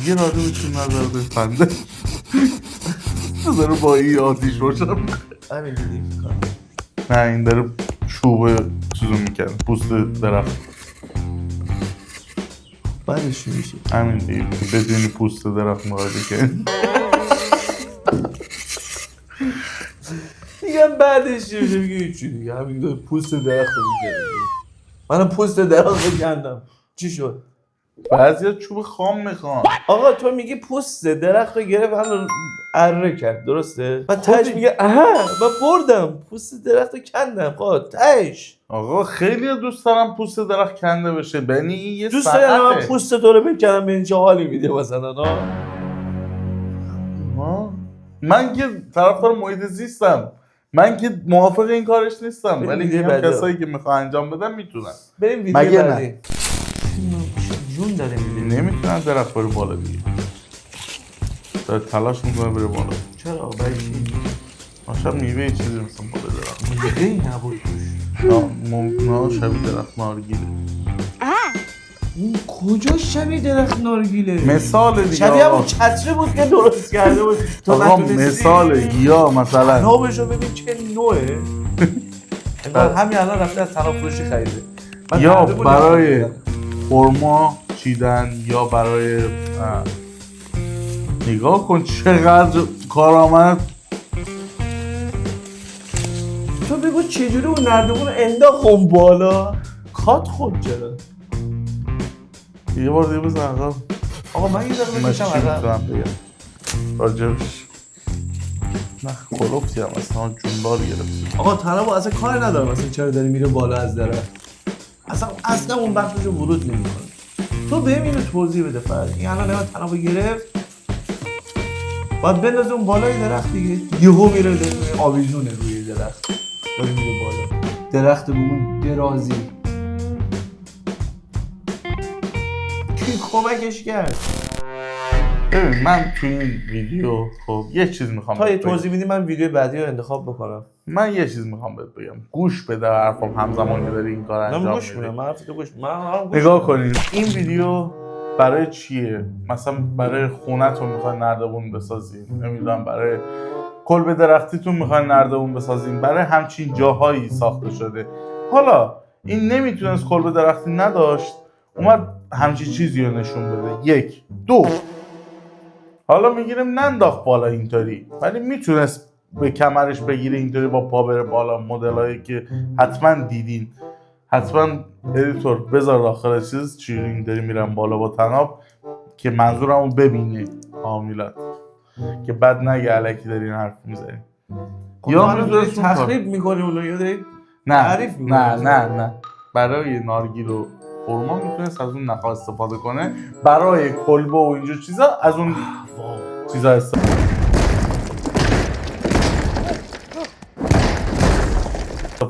دیگه راجع بهشون نظر بفنده داره با این آتیش روشن همین دیدیم نه این داره چوبه چیزو میکنه پوست درخت بعدش چی میشه؟ همین دیگه بدونی پوست درخت مقایده کنی میگم بعدش چی میشه؟ میگه هیچی دیگه همین پوست درخت رو میکنه من پوست درخت رو کندم چی شد؟ بعضی چوب خام میخوان آقا تو میگی پوست درخت رو گرفت هم اره کرد درسته؟ و تش میگه اها من بردم پوست درخت رو کندم خب تش آقا خیلی دوست دارم پوست درخت کنده بشه بنی این یه دوست داری من صنعته. پوست تو رو بکنم به اینجا حالی میده مثلا ها؟ من که طرفدار محیط زیستم من که موافق این کارش نیستم ولی ویدیو میگم بعدی کسایی که میخوان انجام بدن میتونن بریم ویدیو مگه بعدی نه؟ جون داره میده نمیتونن درخت بره بالا دیگه داره تلاش میکنه بره بالا چرا برای چی؟ شاید میوه چیزی مثلا بالا درخت میوه‌ای نبود توش ممکنه شبیه درخت نارگیله اون کجا شبیه درخت نارگیله؟ مثال دیگه شبیه آقا همون چتره بود که درست کرده بود تو آقا نتونستی مثاله یا مثلا نابشو ببین چه نوعه انگار همین الان رفته از تنافروشی خریده من یا کرده بودم برای خریدم. خرما چیدن یا برای نگاه کن چقدر کارآمد تو بگو چجوری اون نردبون انداخت اون بالا کات خود چرا یه بار دیگه بزن آقا آقا من یه دقیقه من بکشم چی عقب میتونم بگم راجبش نه کلوفتی هم اصلا جونبار گرفتی آقا طرفو اصلا کار ندارم اصلا چرا داری میره بالا از درخت اصلا اون بخششو ورود نمیکنه تو بهم اینو توضیح بده فرد این الان من طرفو گرفت باید بندازه اون بالای درخت دیگه یهو میره آویزونه روی درخت داره میره بالا درخت به اون درازی کی کمکش کرد ببین من تو این ویدیو خب یه چیز میخوام تا یه بهت بگم. توضیح میدی من ویدیو بعدی رو انتخاب بکنم من یه چیز میخوام بهت بگم گوش بده حرفم همزمان که داری این کار من انجام گوش میدی میدم من حرفتو گوش میدم نگاه کنید این ویدیو برای چیه مثلا برای خونتون میخواین نردبون بسازین نمیدونم برای کلبه درختیتون میخواین نردبون بسازین برای همچین جاهایی ساخته شده حالا این نمیتونست کلبه درختی نداشت اومد همچین چیزی رو نشون بده یک دو حالا میگیریم ننداخت بالا اینطوری ولی میتونست به کمرش بگیره اینطوری با پا بره بالا مدلایی که حتما دیدین حتما ادیتور بذار داخل چیز چجوری اینطوری میرم بالا با تناب که منظورمو ببینه کاملا که بعد نگه الکی دارین حرف میزنین یا میتونست تخریب میکنی اونو یا داری نه تعریف میکنی نه برای نارگیل و خرما میتونست از اون نخوا استفاده کنه برای کلبه و اینجور چیزا از اون چیزا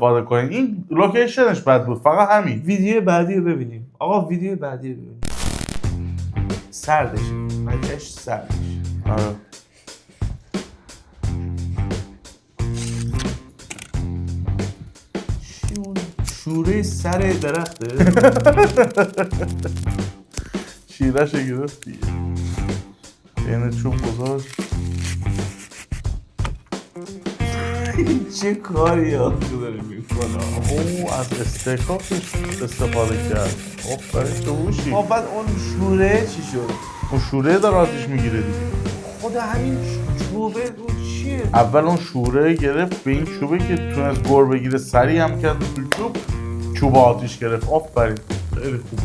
استفاده کنین این لوکیشنش بد بود فقط همین ویدیو بعدی رو ببینیم آقا ویدیو بعدی رو ببینیم سردش بچهش سردش آره چی اون شوره سر درخته شیرش گرفت دیگه بین چوب گذاشت چه کاری آخه داری میکنه او از استحکاکش استفاده کرد برای تو بوشی بعد اون شوره چی شد؟ اون شوره داره آتیش میگیره دیگه خود همین چوبه اون چیه؟ اول اون شوره گرفت به این چوبه که تونست گور بگیره سریع هم کرد تو چوب آتیش گرفت آفرین خیلی خوب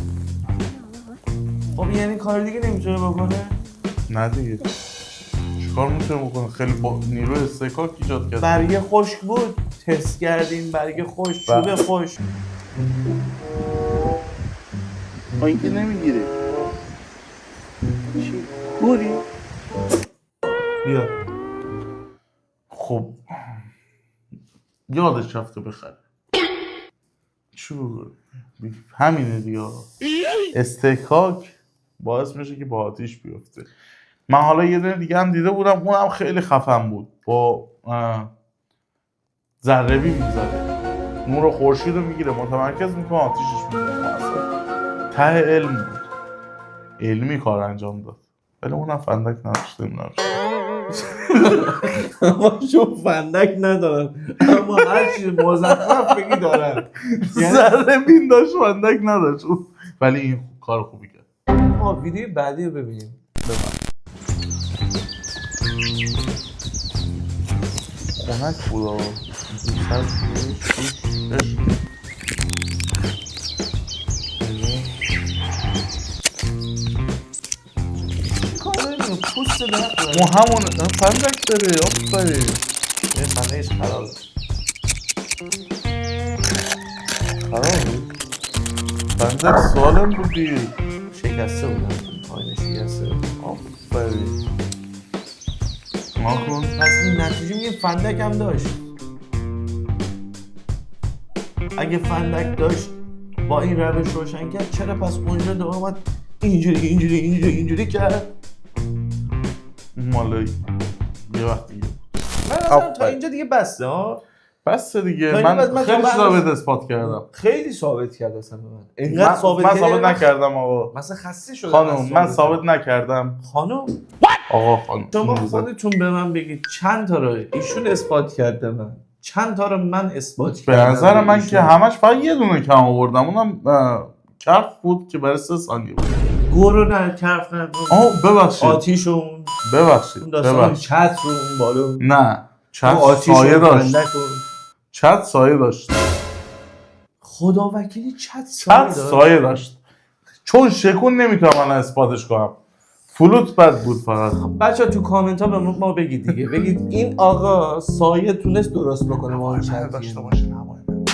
خب یعنی کار دیگه نمیتونه بکنه؟ نه دیگه چیکار میتونه بکنه خیلی با نیروی استحکاک ایجاد کرد برگه خشک بود تست کردیم برگه خشک چوب خشک این که نمیگیره چی؟ گوری؟ بیا خب یادش رفته بخره چو همینه دیگه استحکاک باعث میشه که با آتیش بیفته من حالا یه دونه دیگه هم دیده بودم اونم خیلی خفن بود با ذره بی میذاره نور خورشید رو میگیره متمرکز میکنه آتیشش میکنه ته علم بود علمی کار انجام داد ولی اونم فندک نداشتیم اما شو فندک ندارن اما هر چیز مزخرف بگی دارن ذره بین داشت فندک نداشت ولی این کار خوبی کرد. ما ویدیو بعدی رو ببینیم. خونک بود آقا پوست درخت مو همون فندک داره آفرین این فندکش خرابه فندک سالم بودی شکسته بودم آینه شکسته آفرین ناکن پس این نتیجه میگه فندک هم داشت. اگه فندک داشت با این روش روشن کرد چرا پس اونجا دوباره اومد اینجوری کرد؟ مالایی یه وقت دیگه من اصلا تا اینجا دیگه بسته ها. بس دیگه تا اینجا من من خیلی تا ثابت اثبات کردم خیلی ثابت کرد اصلا به من. اینقدر من ثابت نکردم آقا مثلا خسته شدم. خانم من ثابت نکردم خانم آقا خانم شما خودتون به من بگید چند تا رو ایشون اثبات کرده من چند تا رو من اثبات به کردم نظر من ایشون. که همش فقط یه دونه کم آوردم اونم کف بود که برای 3 ثانیه بود گورو نه کف نه ببخشید آتیشون ببخشید اون داستان چت رو اون بالا نه چت آتیش سایه داشت فندک و چت سایه داشت خدا وکیلی چت چت سایه داشت چون شکون نمیتونم الان اثباتش کنم فلوت بد بود فقط. بچه تو کامنت ها به ما بگید دیگه بگید این آقا سایه تونست درست بکنه ما اون چت داشته باشه نمای من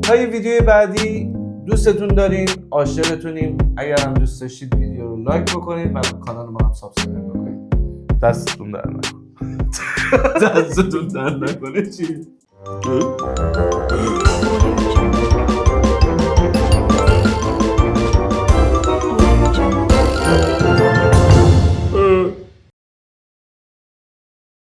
تا یه ویدیو بعدی دوستتون داریم عاشقتونیم. اگر هم دوست داشتید ویدیو رو لایک بکنید و کانال ما هم سابسکرایب بکنید. دستتون در نکنه دستتون در نکنه چی؟